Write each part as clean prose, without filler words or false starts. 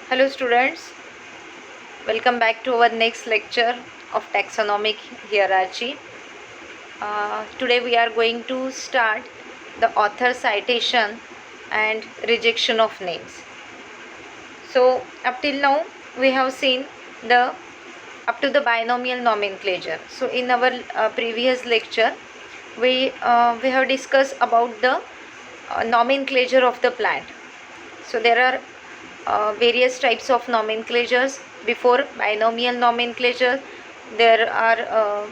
Hello students, welcome back to our next lecture of taxonomic hierarchy. Today we are going to start the author citation and rejection of names. So up till now we have seen the up to the binomial nomenclature. So in our previous lecture we have discussed about the nomenclature of the plant. So there are various types of nomenclatures. Before binomial nomenclature, there are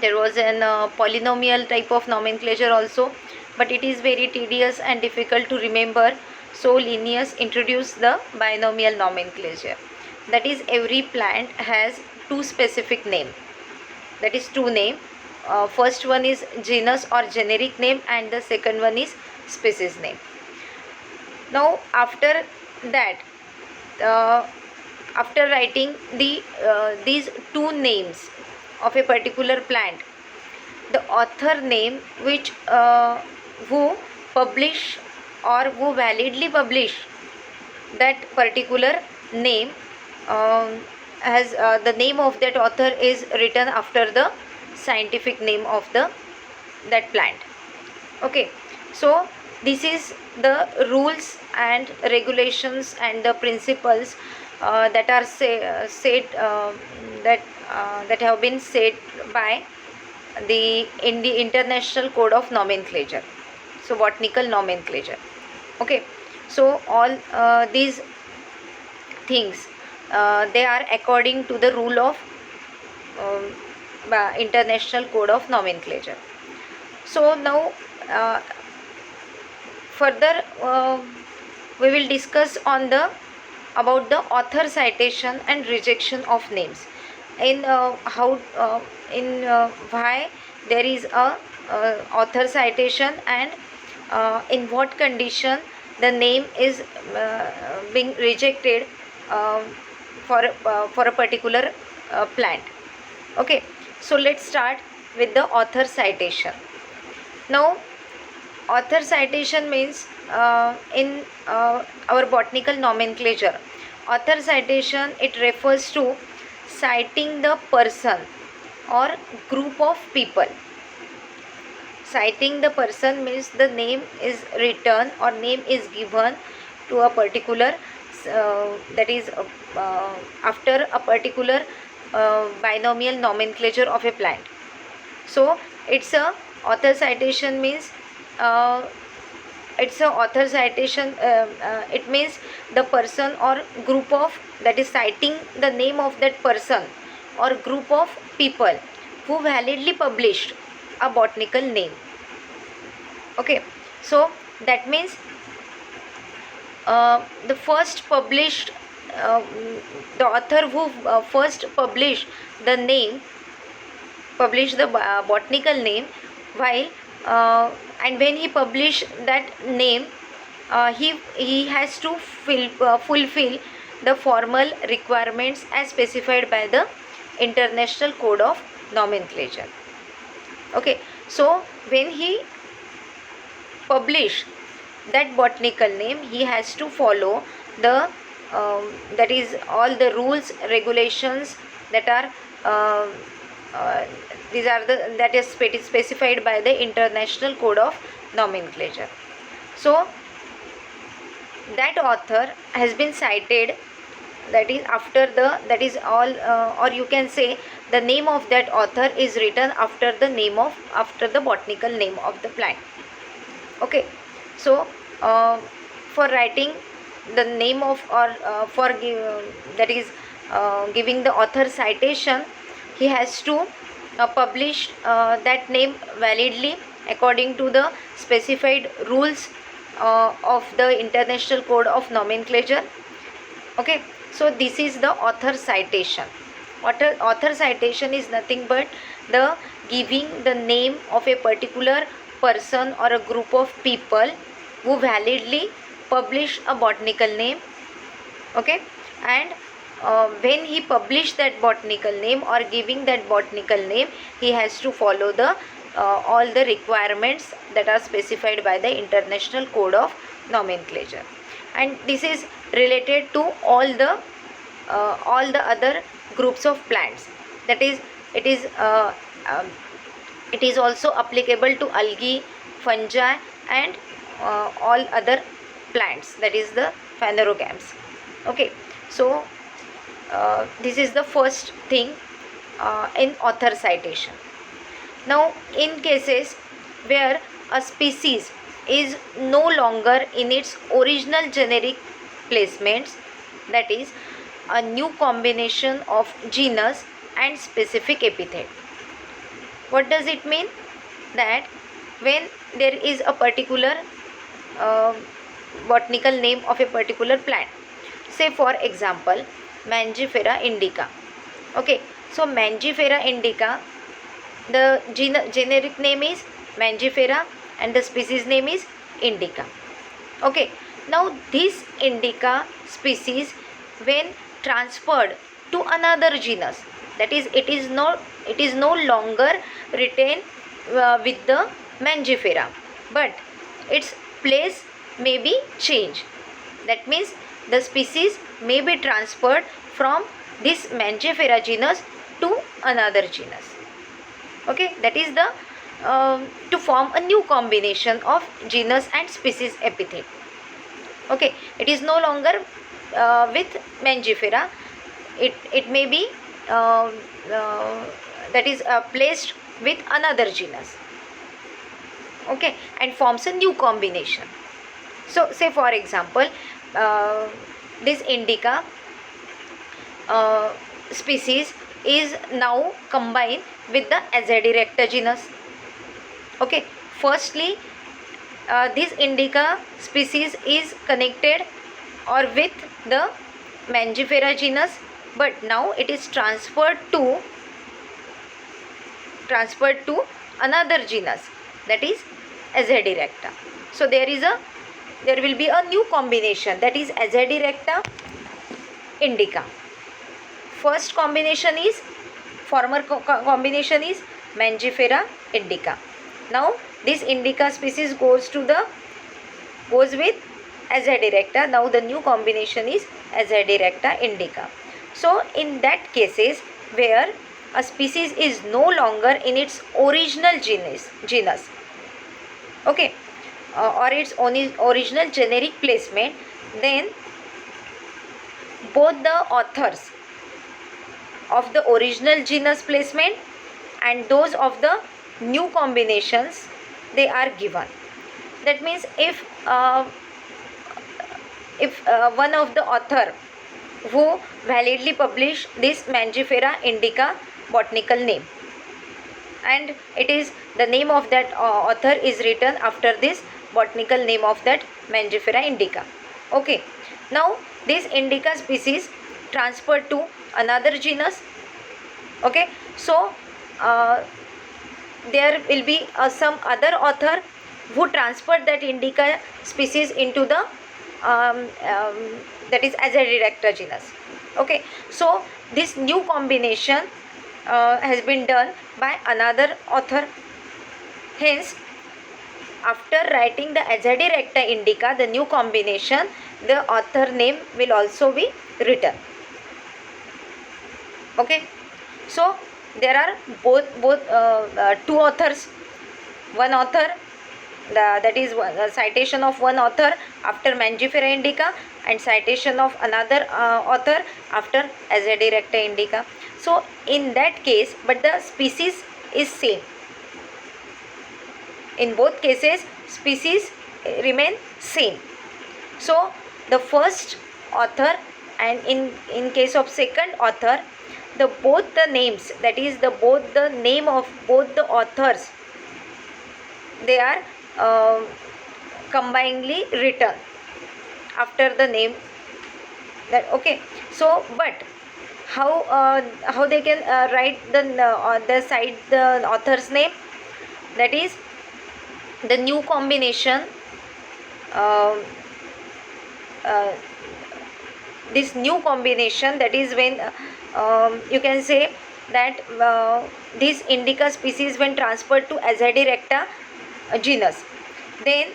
there was an polynomial type of nomenclature also, but it is very tedious and difficult to remember. So Linnaeus introduced the binomial nomenclature. That is, every plant has two specific name. That is two name. First one is genus or generic name, and the second one is species name. Now after that, uh, after writing these two names of a particular plant, the author name which who publish or who validly publish that particular name, has the name of that author is written after the scientific name of the that plant. Okay, so this is the rules and regulations and the principles that are said that have been said by in the International Code of Nomenclature. So botanical nomenclature. Okay, so all these things, they are according to the rule of International Code of Nomenclature. So now further we will discuss on the about the author citation and rejection of names, in how in why there is a author citation, and in what condition the name is being rejected uh, for a particular plant. Okay, so let's start with the author citation. Now author citation means, in our botanical nomenclature, author citation, it refers to citing the person or group of people. Citing the person means the name is written or name is given to a particular, that is after a particular binomial nomenclature of a plant. So it's a author citation means, it's a author citation, it means the person or group of, that is citing the name of that person or group of people who validly published a botanical name. Okay, so that means the first published, uh, the author who first published the name, publish the botanical name, while and when he publish that name, he has to fulfill the formal requirements as specified by the International Code of Nomenclature. Okay, so when he publish that botanical name, he has to follow the that is all the rules, regulations that are uh, these are the that is specified by the International Code of Nomenclature. So that author has been cited, that is after the, that is all, or you can say the name of that author is written after the name of, after the botanical name of the plant. Okay, so for writing the name of, or that is giving the author citation, he has to publish that name validly according to the specified rules of the International Code of Nomenclature. Okay, so this is the author citation. Author citation is nothing but the giving the name of a particular person or a group of people who validly publish a botanical name. Okay, and when he published that botanical name or giving that botanical name, he has to follow the all the requirements that are specified by the International Code of Nomenclature. And this is related to all the other groups of plants. That is, it is um, it is also applicable to algae, fungi, and all other plants, that is the phanerogams. Okay, so this is the first thing in author citation. Now, in cases where a species is no longer in its original generic placements, that is, a new combination of genus and specific epithet. What does it mean? That when there is a particular uh, botanical name of a particular plant, say for example Mangifera indica. Okay, so Mangifera indica, the generic name is Mangifera and the species name is indica. Okay, now this indica species, when transferred to another genus, that is, it is no longer retained with the Mangifera, but its place may be changed. That means the species may be transferred from this Mangifera genus to another genus. Okay, that is the to form a new combination of genus and species epithet. Okay, it is no longer with Mangifera. It may be that is placed with another genus. Okay, and forms a new combination. So say for example this indica species is now combined with the Azadirachta genus. Okay, firstly this indica species is connected or with the Mangifera genus, but now it is transferred to another genus, that is Azadirachta. So there will be a new combination, that is Azadirachta indica. First combination is, former combination is Mangifera indica. Now this indica species goes with Azadirachta. Now the new combination is Azadirachta indica. So in that cases where a species is no longer in its original genus, okay, or its original generic placement, then both the authors of the original genus placement and those of the new combinations, they are given. That means if one of the author who validly publish this Mangifera indica botanical name, and it is the name of that author is written after this botanical name of that Mangifera indica. Okay, now this indica species transferred to another genus. Okay, so there will be some other author who transferred that indica species into the that is Azadirachta genus. Okay, so this new combination has been done by another author. Hence, after writing the Azadirachta indica, the new combination, the author name will also be written. Okay, so there are both two authors. One author, that is citation of one author after Mangifera indica, and citation of another author after Azadirachta indica. So in that case, but the species is same. In both cases, species remain same. So the first author, and in case of second author, both the names, that is both the name of both the authors, they are combinedly written after the name. That okay. So but how they can write the side the author's name? That is the new combination. This new combination, that is when you can say that this indica species when transferred to Azadirachta genus, then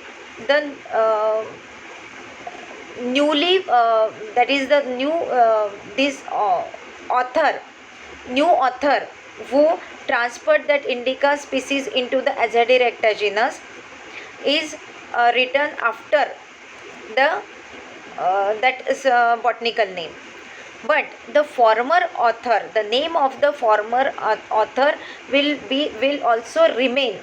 newly that is the new this new author who transferred that indica species into the Azadirachta genus is written after the that is botanical name. But the former author, the name of the former author will also remain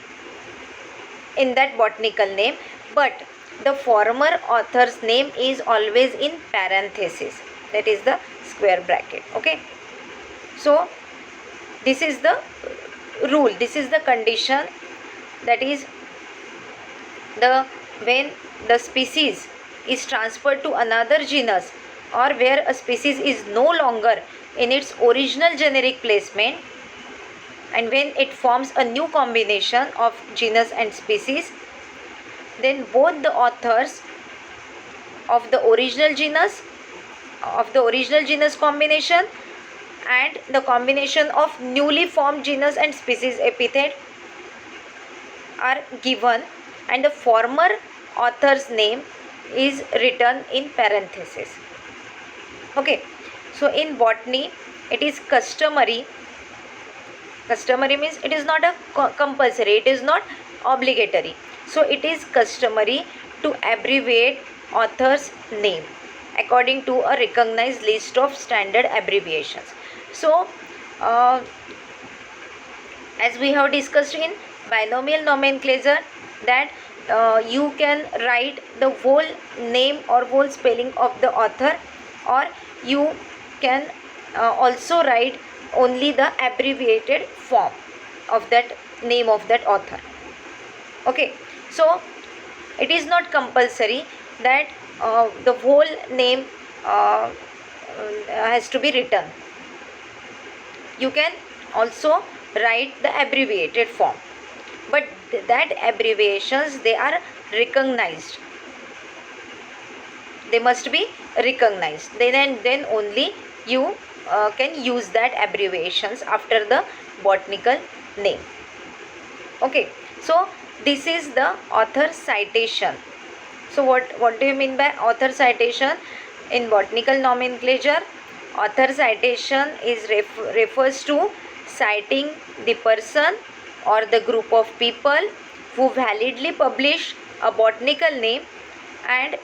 in that botanical name, but the former author's name is always in parenthesis, that is the square bracket. Okay, so this is the rule, this is the condition, that is the when the species is transferred to another genus, or where a species is no longer in its original generic placement, and when it forms a new combination of genus and species, then both the authors of the original genus combination and the combination of newly formed genus and species epithet are given, and the former author's name is written in parenthesis. Okay, so in botany it is customary means it is not a compulsory, it is not obligatory, so it is customary to abbreviate author's name according to a recognized list of standard abbreviations. So as we have discussed in binomial nomenclature, that you can write the whole name or whole spelling of the author, or you can also write only the abbreviated form of that name of that author. Okay, so it is not compulsory that the whole name has to be written. You can also write the abbreviated form, but that abbreviations, they are recognized, they must be recognized, then only you can use that abbreviations after the botanical name. Okay, so this is the author citation. So what do you mean by author citation? In botanical nomenclature, author citation is refers to citing the person or the group of people who validly publish a botanical name, and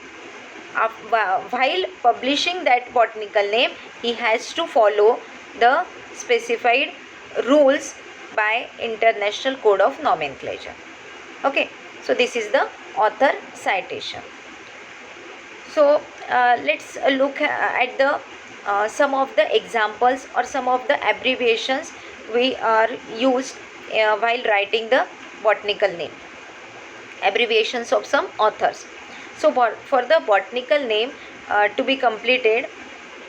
while publishing that botanical name, he has to follow the specified rules by International Code of Nomenclature. Okay, so this is the author citation. So let's look at the some of the examples or some of the abbreviations we are used while writing the botanical name, abbreviations of some authors. So for the botanical name to be completed,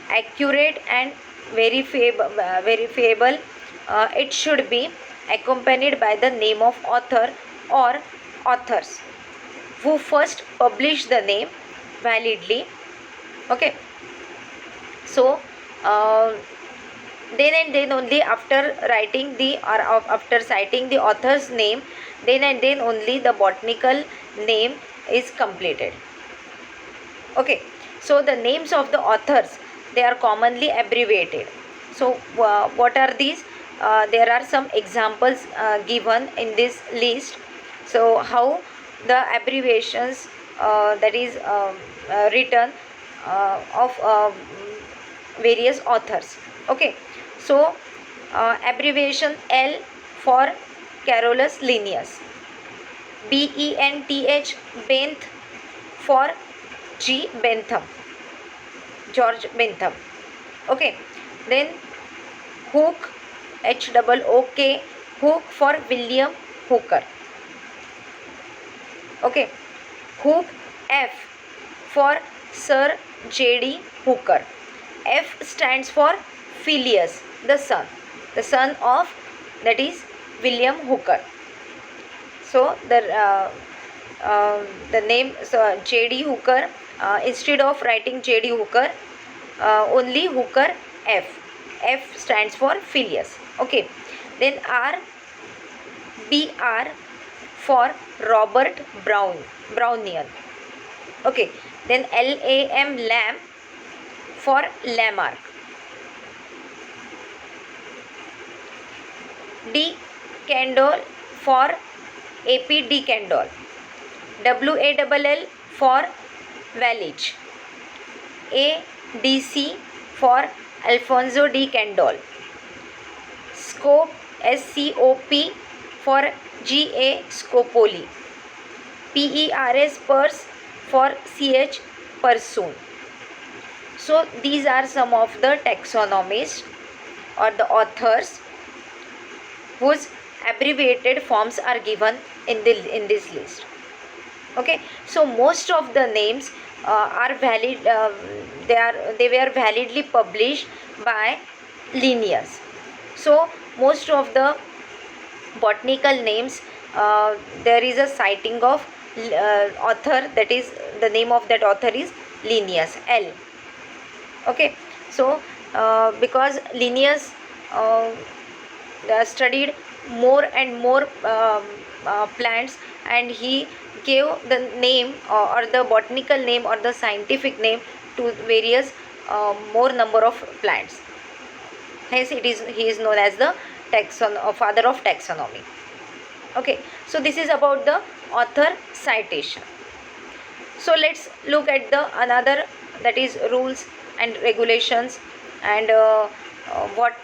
accurate and verifiable, it should be accompanied by the name of author or authors who first published the name validly. Okay, so then and then only after writing the or after citing the author's name, then and then only the botanical name is completed. Okay, so the names of the authors, they are commonly abbreviated. So what are these? There are some examples given in this list. So how the abbreviations that is written of various authors. Okay, so abbreviation L for Carolus Linnaeus, BENTH, Benth for G. Bentham, George Bentham. Okay, then Hooke, HOOK, Hooke for William Hooker. Okay, Hooke, F for Sir J.D. Hooker. F stands for Phileas, the son of, that is, William Hooker. So the name, so J.D. Hooker, instead of writing J.D. Hooker, only Hooker F. F stands for Phileas. Okay, then BR for Robert Brownian. Okay, Then LAM, lamb, for Lamarck. D. Candolle, for AP D. Candolle. WALL, for Wallich. ADC, for Alfonso D. Candolle. Scope, SCOP, for GA Scopoli. PERS, purse, for CH Persoon. So these are some of the taxonomists or the authors whose abbreviated forms are given in this list. Okay, so most of the names are valid. They were validly published by Linnaeus. So most of the botanical names, there is a citing of author, that is the name of that author is Linnaeus, L. Okay, so because Linnaeus studied more and more plants, and he gave the name or the botanical name or the scientific name to various more number of plants. Hence he is known as the father of taxonomy. Okay, so this is about the author citation. So let's look at the another, that is rules and regulations, and what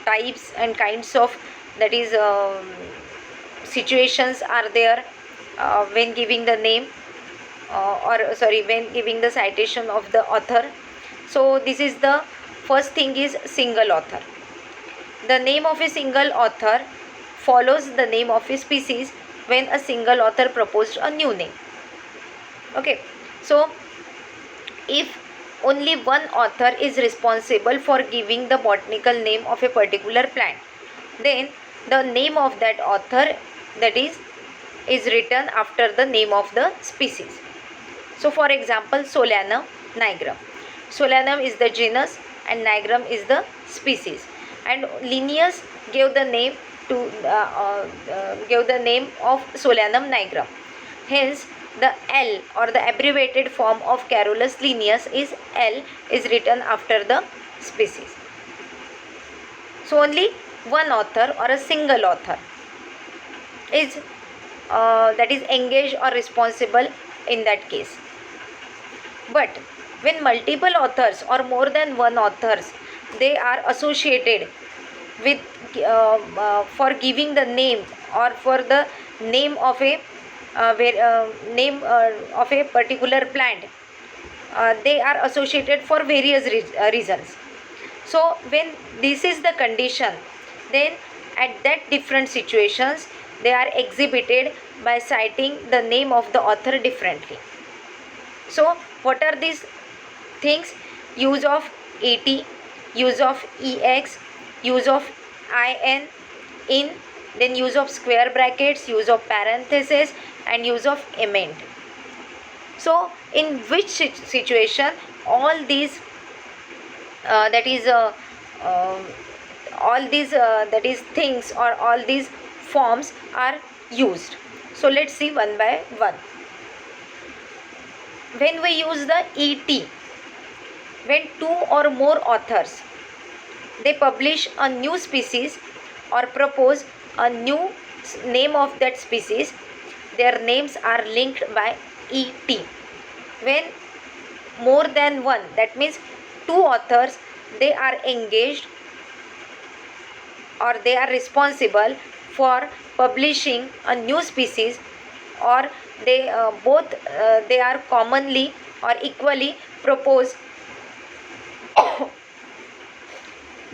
types and kinds of, that is situations are there when giving the name when giving the citation of the author. So this is the first thing is single author. The name of a single author follows the name of a species when a single author proposed a new name. Okay, so if only one author is responsible for giving the botanical name of a particular plant, then the name of that author, that is written after the name of the species. So for example, Solanum nigrum. Solanum is the genus and nigrum is the species, and Linnaeus gave the name to gave the name of Solanum nigrum. Hence the L or the abbreviated form of Carolus Linnaeus is L is written after the species. So only one author or a single author is that is engaged or responsible in that case. But when multiple authors or more than one authors, they are associated with for giving the name or for the name of a name of a particular plant, they are associated for various reasons. So when this is the condition, then at that different situations they are exhibited by citing the name of the author differently. So what are these things? Use of AT, use of EX, use of in, then use of square brackets, use of parenthesis, and use of amend. So in which situation all these that is all these that is things or all these forms are used. So let's see one by one. When we use the ET, when two or more authors, they publish a new species or propose a new name of that species, their names are linked by ET. When more than one, that means two authors, they are engaged or they are responsible for publishing a new species, or they both they are commonly or equally propose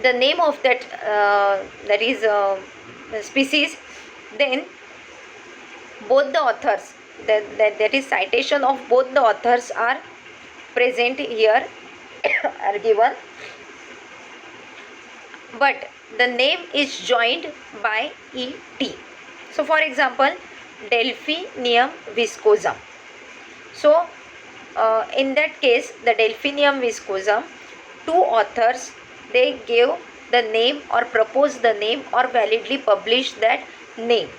the name of that that is species, then both the authors, that is citation of both the authors are present here are given, but the name is joined by ET. So for example, Delphinium viscosum. So in that case, the Delphinium viscosum, two authors, they gave the name or proposed the name or validly published that name.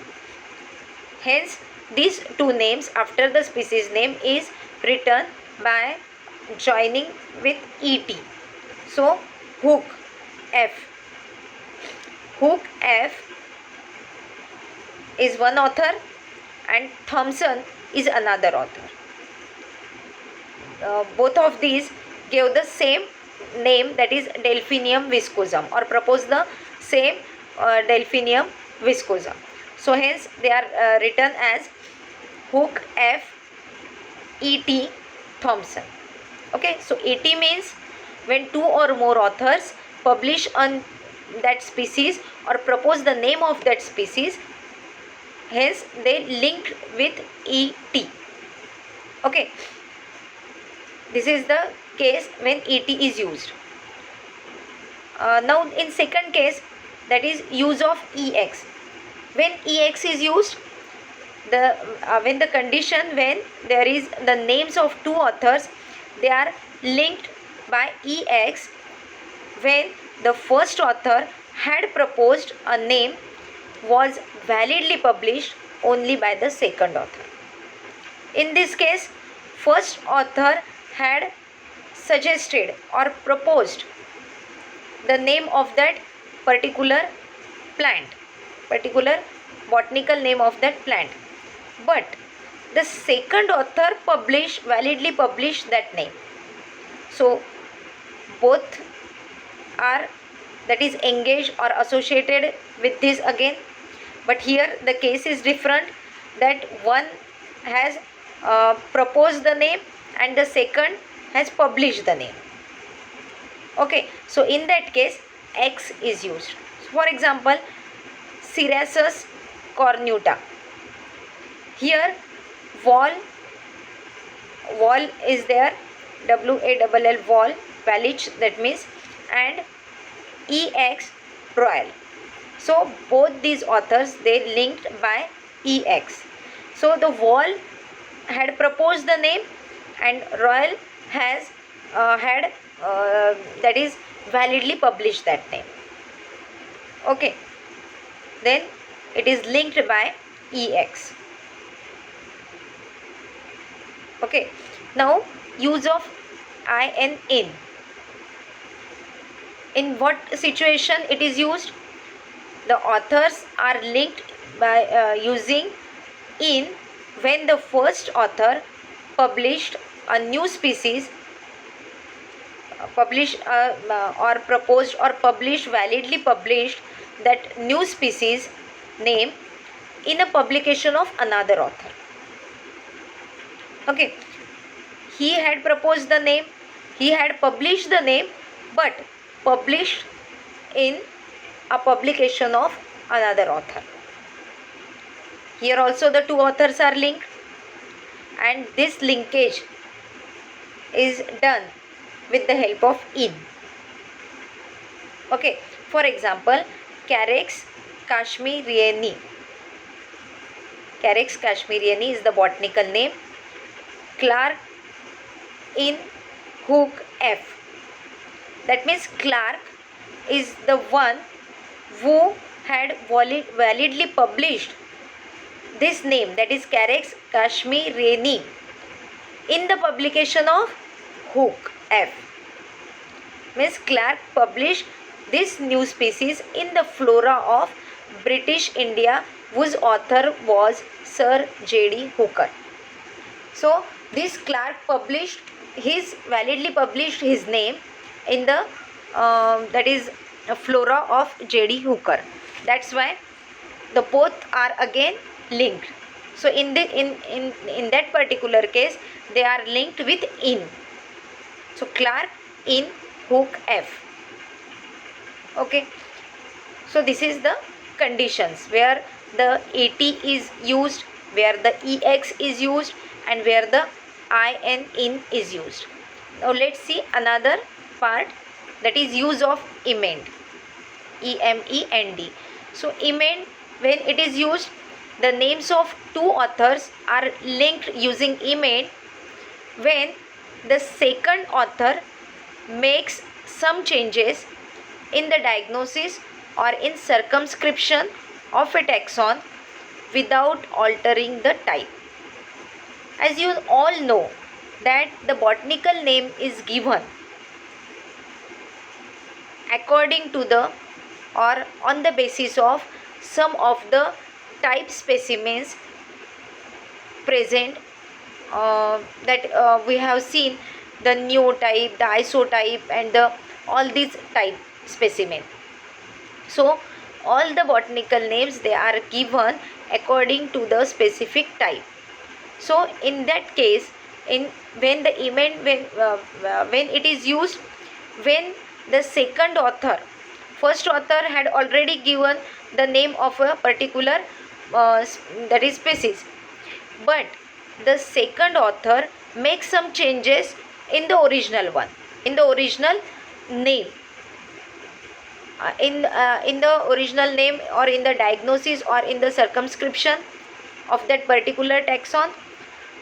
Hence these two names after the species name is written by joining with et. So Hooke F. Hooke F is one author and Thomson is another author. Both of these gave the same name, that is Delphinium viscosum, or proposed the same Delphinium viscosum. So hence they are written as Hooke F. E.T. Thomson. Okay, so ET means when two or more authors publish on that species or propose the name of that species, hence they linked with ET. Okay, this is the case when ET is used. Now in second case, that is use of EX. When EX is used, when the condition when there is the names of two authors, they are linked by EX when the first author had proposed a name was validly published only by the second author. In this case, first author had suggested or proposed the name of that particular plant, particular botanical name of that plant, but the second author validly published that name. So both are, that is, engaged or associated with this again, but here the case is different, that one has proposed the name and the second has published the name. Okay, so in that case X is used. For example, Cerasus cornuta. Here wall is there, WALL wall, Wallich, that means, and EX royal. So both these authors, they linked by EX. So the wall had proposed the name and royal has that is validly published that name. Okay, then it is linked by EX. Okay, now use of I and in. In what situation it is used? The authors are linked by using in when the first author published a new species, or proposed or published, validly published that new species name in a publication of another author. Okay, he had proposed the name, he had published the name, but published in a publication of another author. Here also the two authors are linked, and this linkage is done with the help of in. Okay, for example, Carex kashmiriani. Carex kashmiriani is the botanical name. Clark in Hooke F. That means Clark is the one who had validly published this name, that is Carex kashmiriani, in the publication of Hooke F. Means Clark published this new species in the Flora of British India, whose author was Sir J.D. Hooker. So this Clark validly published his name in the that is Flora of J.D. Hooker. That's why the both are again linked. So in that particular case, they are linked with in. So Clark in Hooke F. Okay, so this is the conditions where the AT is used, where the EX is used, and where the I and in is used. Now let's see another part, that is use of emend. EMEND. So emend, when it is used, the names of two authors are linked using emend when the second author makes some changes in the diagnosis or in circumscription of a taxon without altering the type. As you all know that the botanical name is given according to the or on the basis of some of the type specimens present, that we have seen the neotype, the isotype, and the all these type specimen. So all the botanical names, they are given according to the specific type. So in that case, in when the event when it is used, when the second author, first author had already given the name of a particular that is species, but the second author makes some changes in the original one, in the original name, in the original name, or in the diagnosis, or in the circumscription of that particular taxon,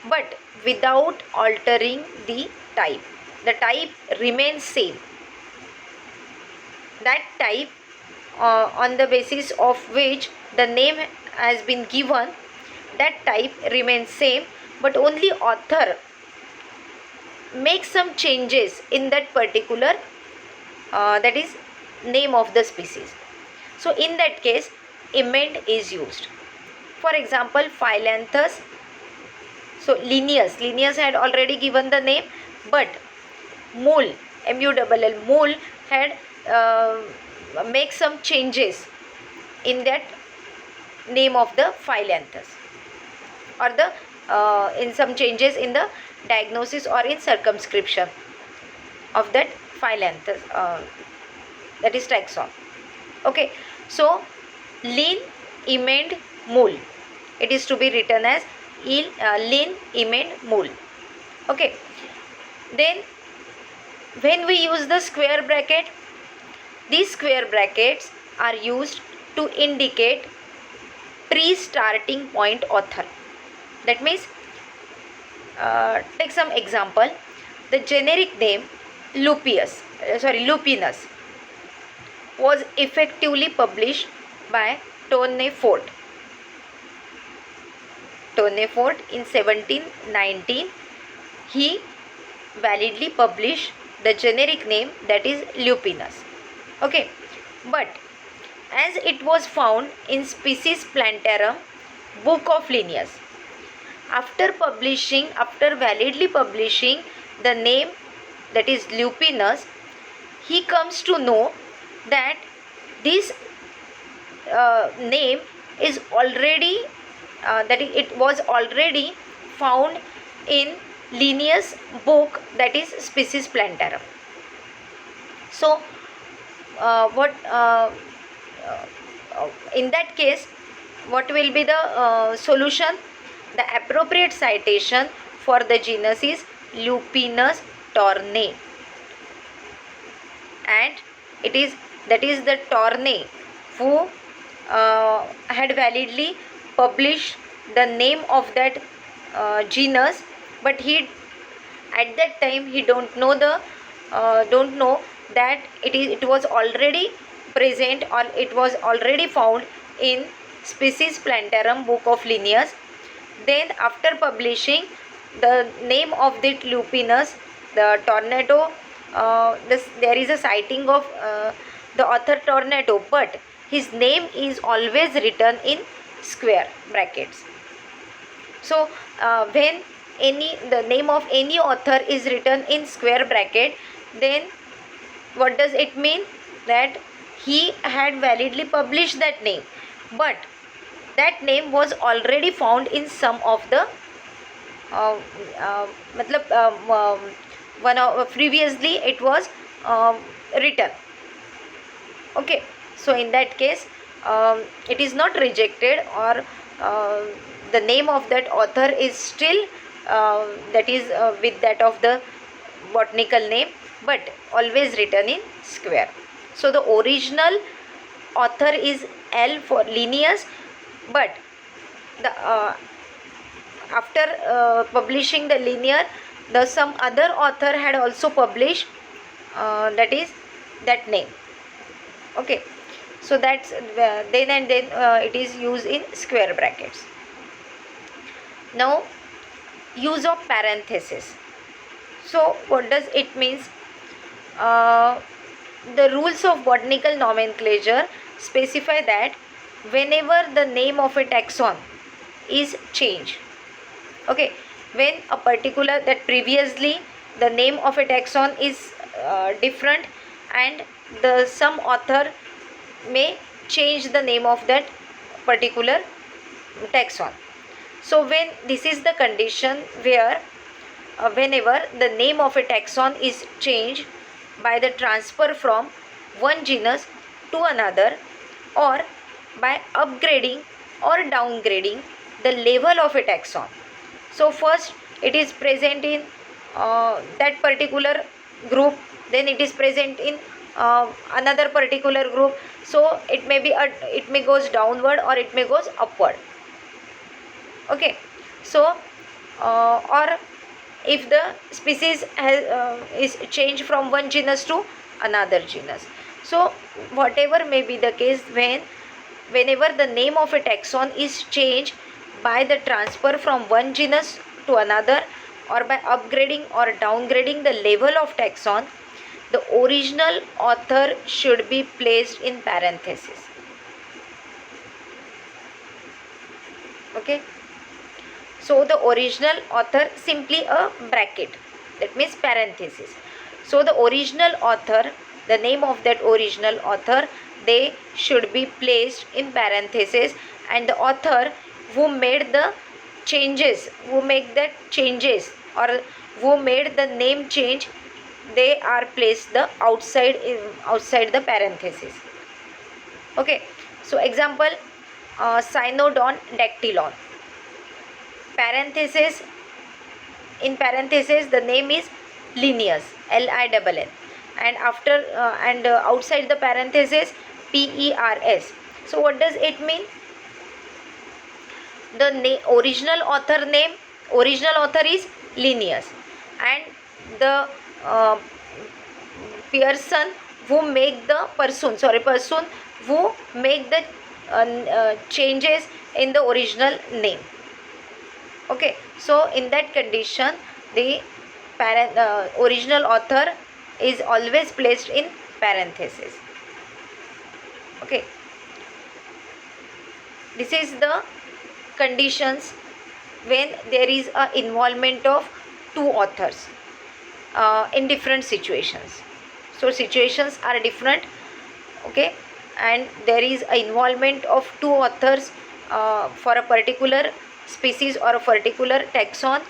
but without altering the type. The type remains same. That type on the basis of which the name has been given, that type remains same, but only author makes some changes in that particular that is name of the species. So in that case, emend is used. For example, Phyllanthus. So Linnaeus had already given the name, but Moll, Mull, Moll had make some changes in that name of the Phyllanthus, or the in some changes in the diagnosis or in circumscription of that Phyllanthus, that is taxon. Okay, so Linn, Emend, Moll, it is to be written as Linn, Emend, Moll. Okay, then when we use the square bracket, these square brackets are used to indicate pre-starting point author. That means, take some example. The generic name Lupinus was effectively published by Tournefort. Tournefort in 1719, he validly published the generic name, that is Lupinus. Okay, but as it was found in Species Plantarum, Book of Linnaeus, after validly publishing the name, that is Lupinus, he comes to know that this name is already it was already found in Linnaeus' book, that is Species Plantarum. So in that case, what will be the solution? The appropriate citation for the genus is Lupinus tournei, and that is the Tournai who had validly published the name of that genus, but he at that time he don't know that it was already present, or it was already found in Species Plantarum, Book of Linnaeus. Then after publishing the name of that Lupinus, the Tornato, there is a citing of the author Tornato, but his name is always written in square brackets. So when the name of any author is written in square bracket, then what does it mean? That he had validly published that name, but that name was already found in some of the previously it was written. Okay, so in that case it is not rejected, or the name of that author is still that is with that of the botanical name, but always written in square. So the original author is L for Linnaeus, but the after publishing the Linnaeus, some other author had also published that is that name. Okay, so that's then and then it is used in square brackets. Now, use of parenthesis. So what does it means? uh, the rules of botanical nomenclature specify that whenever the name of a taxon is changed, okay, when a particular, that previously the name of a taxon is different, and the some author may change the name of that particular taxon. So when this is the condition where whenever the name of a taxon is changed by the transfer from one genus to another, or by upgrading or downgrading the level of a taxon. So first it is present in that particular group, then it is present in another particular group. So it may be it may goes downward or it may goes upward. Okay, so or if the species is changed from one genus to another genus. So whatever may be the case, whenever the name of a taxon is changed by the transfer from one genus to another, or by upgrading or downgrading the level of taxon, the original author should be placed in parenthesis. Okay, so the original author, simply a bracket, that means parenthesis. So the original author, the name of that original author, they should be placed in parenthesis, and the author who made the changes, who make that changes, or who made the name change, they are placed the outside the parenthesis. Okay, so example, Cynodon dactylon, parenthesis, in parenthesis the name is Linnaeus, Linn, and after outside the parenthesis Pers. So what does it mean? The original author is Linnaeus, and the person who make the changes in the original name. Okay, so in that condition the original author is always placed in parenthesis. Okay, this is the conditions when there is a involvement of two authors in different situations. So situations are different, okay, and there is a involvement of two authors for a particular species or a particular taxon,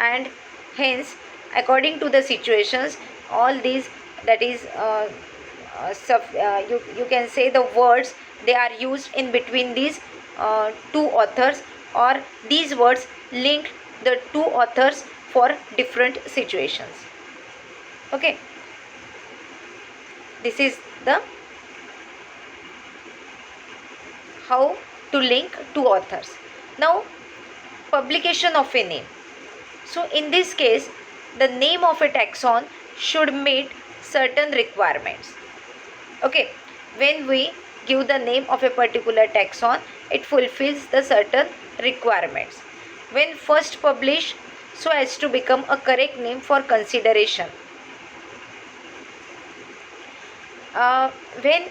and hence according to the situations, all these, that is you can say the words, they are used in between these two authors, or these words link the two authors for different situations. Okay, this is the how to link two authors. Now publication of a name. So in this case the name of a taxon should meet certain requirements. Okay, when we give the name of a particular taxon, it fulfills the certain requirements. When first published, so as to become a correct name for consideration. When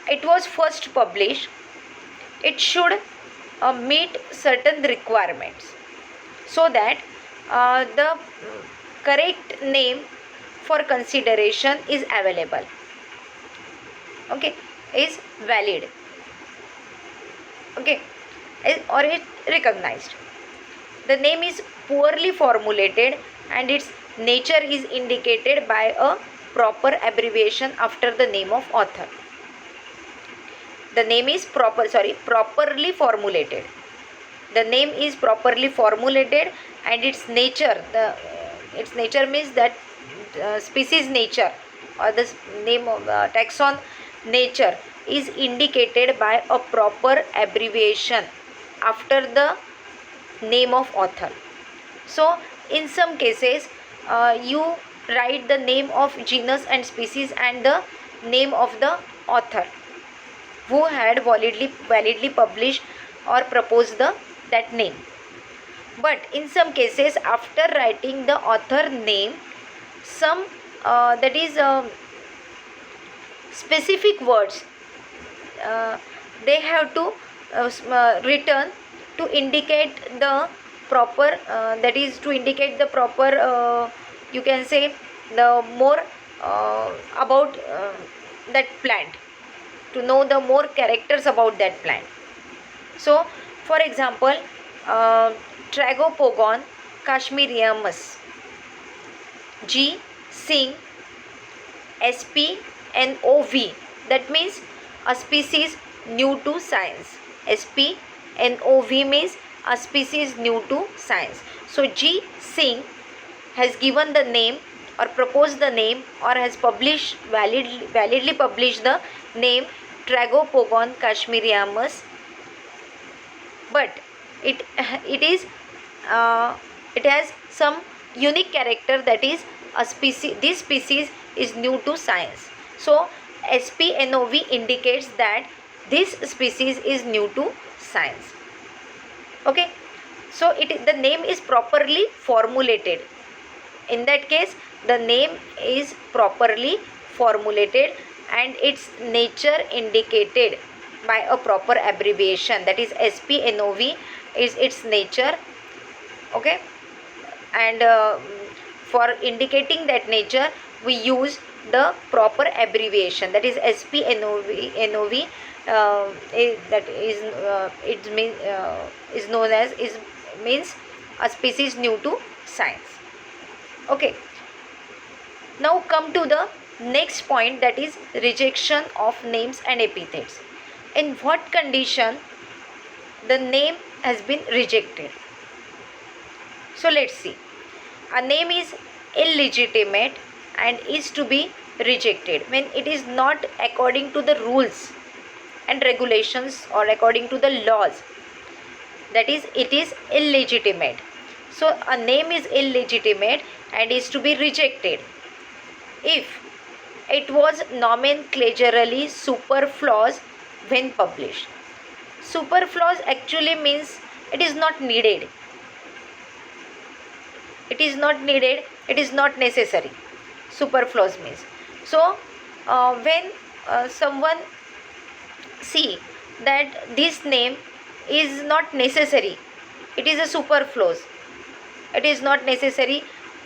it was first published, it should meet certain requirements, so that the correct name for consideration is available, okay, is valid, okay, or it recognized. The name is poorly formulated and its nature is indicated by a proper abbreviation after the name of author. The name is properly formulated. The name is properly formulated and its nature, its nature means that species nature or the name of taxon nature is indicated by a proper abbreviation after the name of author. So in some cases you write the name of genus and species and the name of the author who had validly published or proposed that name. But in some cases, after writing the author name, some that is specific words they have to return to indicate the proper that is to indicate the proper you can say the more about that plant, to know the more characters about that plant. So for example, Tragopogon kashmiriamus, G. Sing, SPNOV, that means a species new to science. SPNOV means a species new to science. So G. Singh has given the name or proposed the name or has published validly published the name Tragopogon kashmiriamus, but it is it has some unique character, that is a species, this species is new to science. So SPNOV indicates that this species is new to science. Okay, so the name is properly formulated. In that case, the name is properly formulated and its nature indicated by a proper abbreviation, that is SPNOV is its nature. Okay, and for indicating that nature we use the proper abbreviation, that is SPNOV. That is it means is known as is means a species new to science. Okay, now come to the next point, that is rejection of names and epithets. In what condition the name has been rejected? So let's see. A name is illegitimate and is to be rejected when it is not according to the rules and regulations or according to the laws, that is it is illegitimate. So a name is illegitimate and is to be rejected if it was nomenclaturally superfluous when published. Superfluous actually means it is not needed. It is not needed, it is not necessary. Superfluous means. So when someone see that this name is not necessary, it is a superfluous, it is not necessary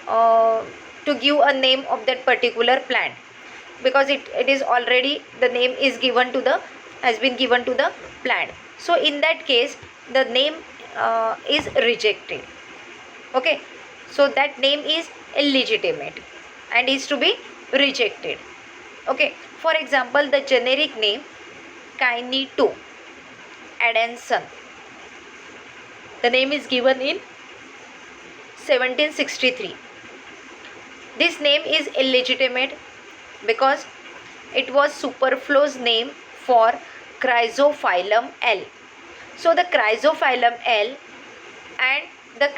to give a name of that particular plant, because it is already the name is given to the has been given to the plant. So in that case the name is rejected. Okay, so that name is illegitimate and is to be rejected. Okay, for example, the generic name Kinetoadensson, the name is given in 1763. This name is illegitimate because it was superfluous name for Chrysophilum L. So the Chrysophilum L and the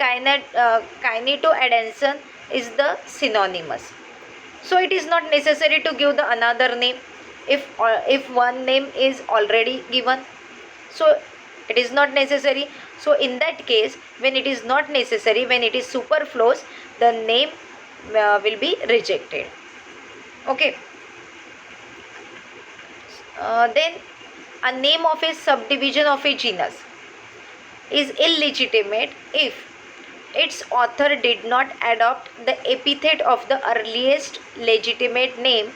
Kinetoadensson is the synonymous. So it is not necessary to give the another name if one name is already given. So it is not necessary. So in that case, when it is not necessary, when it is superfluous, the name will be rejected. Okay. Then a name of a subdivision of a genus is illegitimate if its author did not adopt the epithet of the earliest legitimate name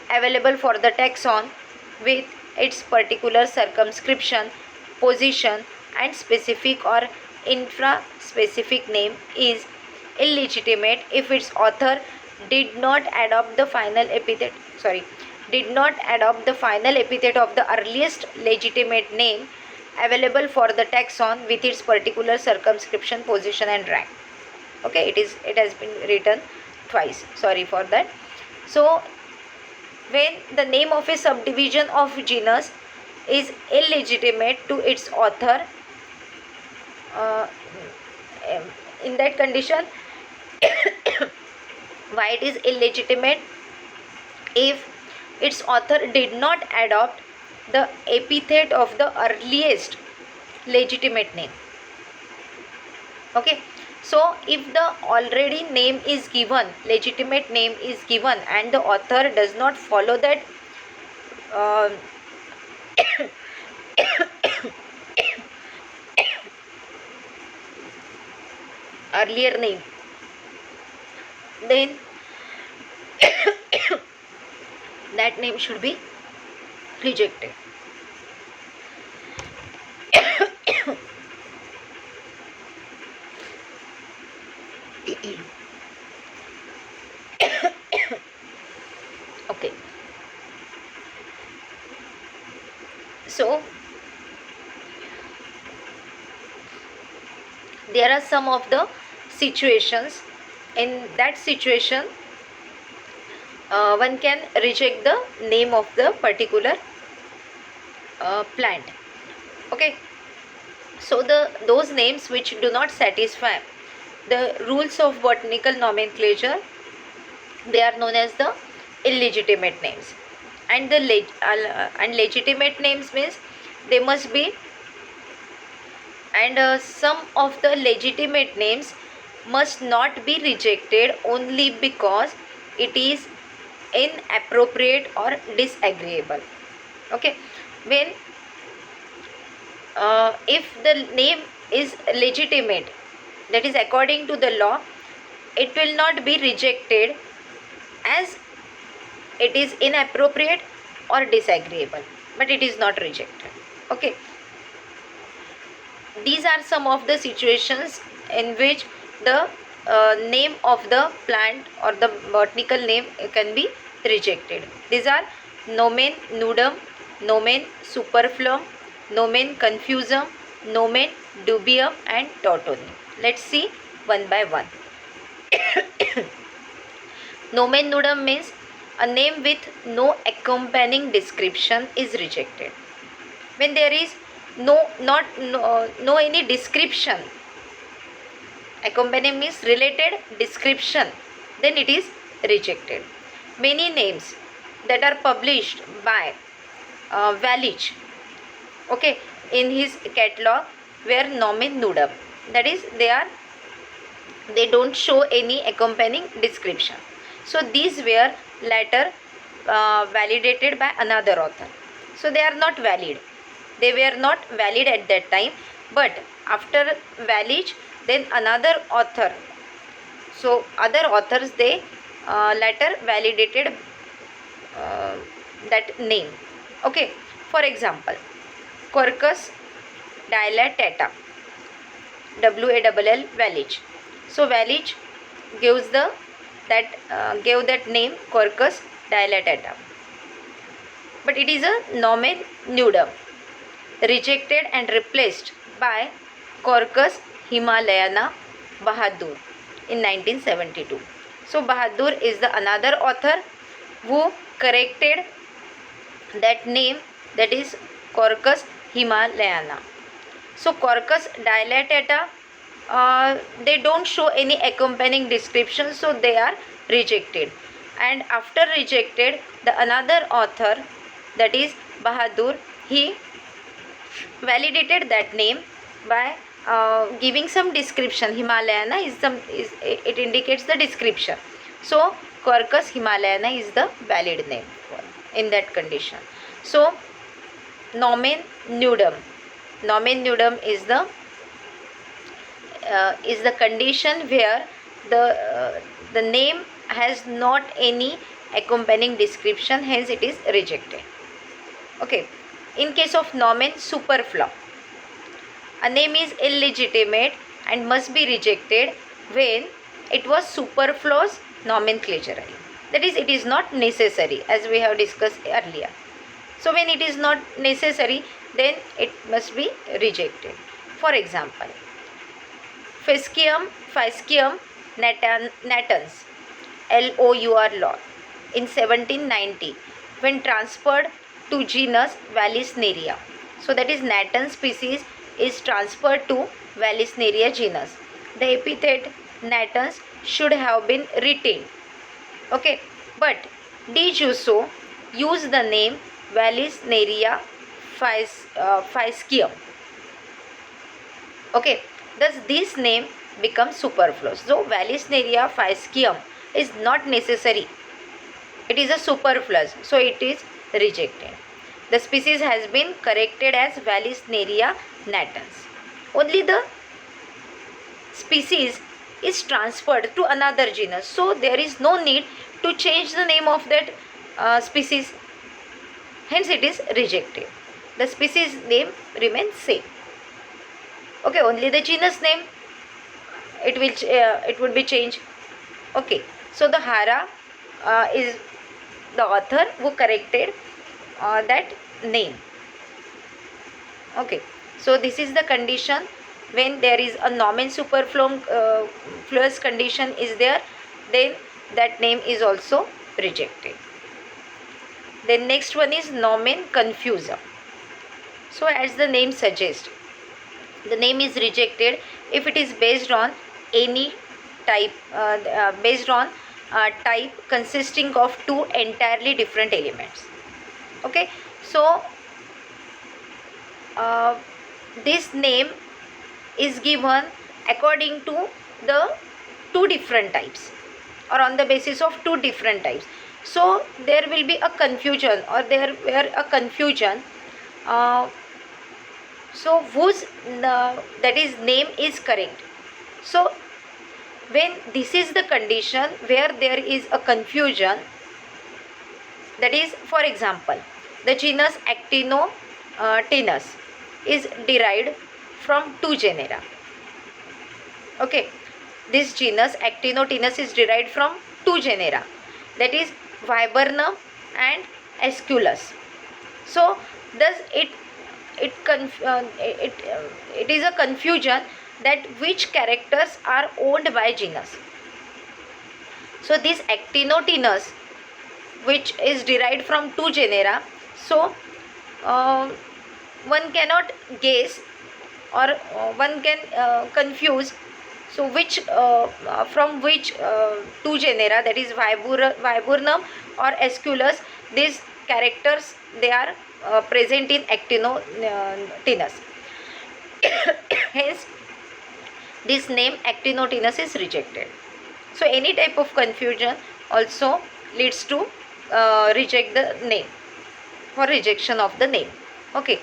available for the taxon with its particular circumscription, position and specific or infra-specific name is illegitimate if its author did not adopt the final epithet of the earliest legitimate name available for the taxon with its particular circumscription, position and rank. Okay, it has been written twice, sorry for that. So when the name of a subdivision of genus is illegitimate to its author, in that condition why it is illegitimate? If its author did not adopt the epithet of the earliest legitimate name. Okay, So if the already name is given, legitimate name is given, and the author does not follow that uh, earlier name, then that name should be rejected. Okay, so there are some of the situations. In that situation, one can reject the name of the particular plant. Okay, so those names which do not satisfy the rules of botanical nomenclature, they are known as the illegitimate names. And and legitimate names means they must be, and some of the legitimate names must not be rejected only because it is inappropriate or disagreeable. Okay, when if the name is legitimate, that is according to the law, it will not be rejected as it is inappropriate or disagreeable, but it is not rejected. Okay, these are some of the situations in which the name of the plant or the botanical name can be rejected. These are nomen nudum, nomen superfluum, nomen confusum, nomen dubium, and tautonym. Let's see one by one. Nomen nudum means a name with no accompanying description is rejected. When there is no any description, accompanying means related description, then it is rejected. Many names that are published by Wallich, okay, in his catalog were nomen nudum, that is they don't show any accompanying description. So these were later validated by another author, so they are not valid. They were not valid at that time, but after Wallich, then another author, so other authors, they later validated that name. Okay, for example, Quercus dilatata, WALL Wallich. So Wallich gives gave that name Quercus dilatata, but it is a nomen nudum, rejected and replaced by Quercus Himalayana Bahadur in 1972. So Bahadur is the another author who corrected that name, that is Quercus Himalayana. So Quercus dilatata, they don't show any accompanying description, so they are rejected. And after rejected, the another author, that is Bahadur, he validated that name by giving some description. Himalayana it indicates the description. So Quercus Himalayana is the valid name in that condition. So nomen nudum. Nomen nudum is the condition where the name has not any accompanying description, hence it is rejected. Okay, in case of nomen superfluum, a name is illegitimate and must be rejected when it was superfluous nomenclaturally, that is it is not necessary, as we have discussed earlier. So when it is not necessary, then it must be rejected. For example, Fascium natans, LOUR, in 1790, when transferred to genus Vallisneria. So that is natans species is transferred to Vallisneria genus. The epithet natans should have been retained. Okay, but De Jusso used the name Vallisneria Fascium. Okay, thus this name become superfluous. So Vallisneria faecium is not necessary. It is a superfluous, so it is rejected. The species has been corrected as Vallisneria natans. Only the species is transferred to another genus, so there is no need to change the name of that species. Hence it is rejected. The species name remains same. Okay, only the genus name it would be changed. Okay, so the Hara is the author who corrected that name. Okay, so this is the condition when there is a nomen superfluous condition is there, then that name is also rejected. Then next one is nomen confusum. So as the name suggests, the name is rejected if it is based on any type, type consisting of two entirely different elements. Okay, so this name is given according to the two different types or on the basis of two different types. So there will be a confusion, or there were a confusion. So whose that is name is correct. So when this is the condition where there is a confusion, that is, for example, the genus Actinoctinus is derived from two genera. Okay, this genus Actinoctinus is derived from two genera, that is Viburnum and Aesculus. So thus it is a confusion that which characters are owned by genus. So this Actinoctinus, which is derived from two genera, so one cannot guess, or one can confuse, so which from which two genera, that is Viburnum or Aesculus, these characters they are present in Actinoctinus. Hence this name Actinoctinus is rejected. So any type of confusion also leads to reject the name, for rejection of the name. Okay,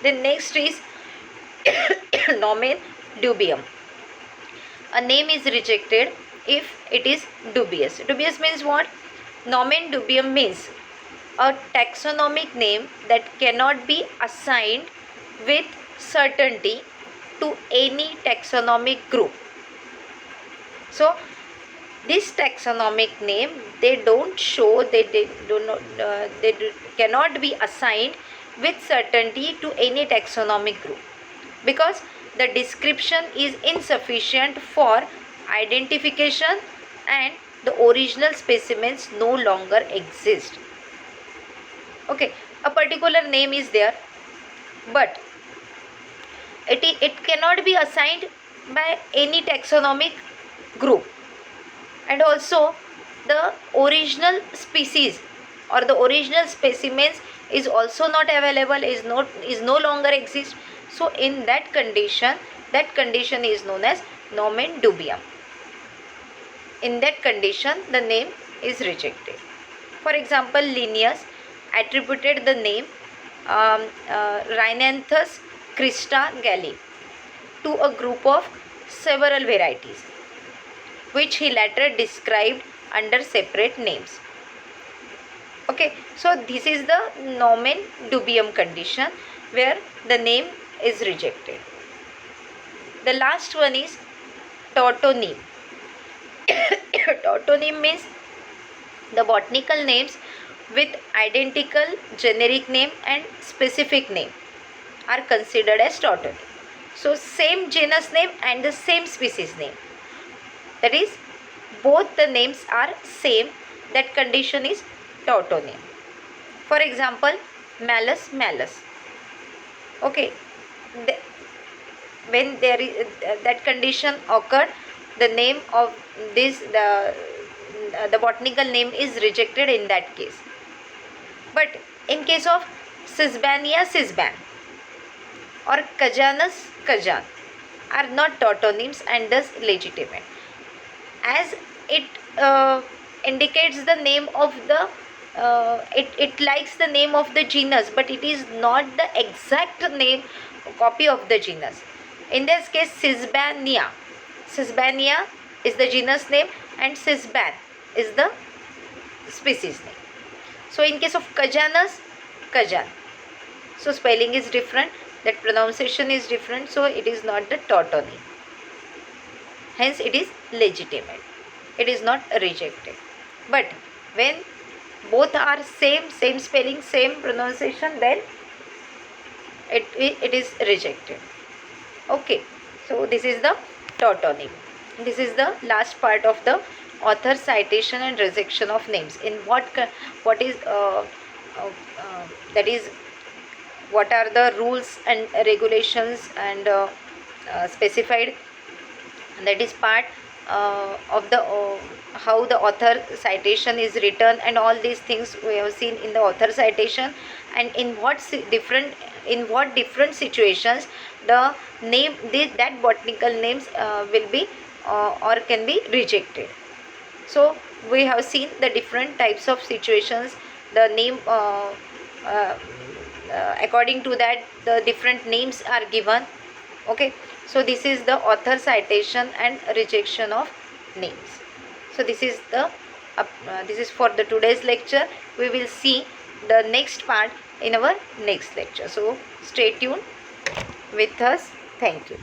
then next is nomen dubium. A name is rejected if it is dubious. Dubious means what? Nomen dubium means a taxonomic name that cannot be assigned with certainty to any taxonomic group. So this taxonomic name, they don't show, cannot be assigned with certainty to any taxonomic group, because the description is insufficient for identification and the original specimens no longer exist. Okay, a particular name is there, but it cannot be assigned by any taxonomic group, and also the original species or the original specimens is also not available, is no longer exist. So in that condition is known as nomen dubium. In that condition the name is rejected. For example, Linnaeus attributed the name Rhinanthus crista galli to a group of several varieties, which he later described under separate names. Okay, so this is the nomen dubium condition where the name is rejected. The last one is tautonym. Tautonym means the botanical names with identical generic name and specific name are considered as tautonym. So same genus name and the same species name, that is both the names are same, that condition is tautonym. For example, Malus malus. Okay, when there is that condition occurred, the name of this the botanical name is rejected in that case. But in case of Sisbania sisban or Cajanus cajan, are not tautonyms and thus legitimate, as it indicates the name of the it likes the name of the genus, but it is not the exact name copy of the genus. In this case, Sisbania is the genus name and Sisban is the species name. So in case of Kajanus, Kajan. So spelling is different, that pronunciation is different, so it is not the tautonym. Hence it is legitimate. It is not rejected. But when both are same spelling, same pronunciation, then it is rejected. Okay. So this is the tautonym. This is the last part of the author citation and rejection of names. In what is that is, what are the rules and regulations and specified, that is part of the how the author citation is written, and all these things we have seen in the author citation, and in what different situations the name that botanical names will be or can be rejected. So we have seen the different types of situations, the name according to that the different names are given. Okay, so this is the author citation and rejection of names. So this is the this is for the today's lecture. We will see the next part in our next lecture. So stay tuned with us. Thank you.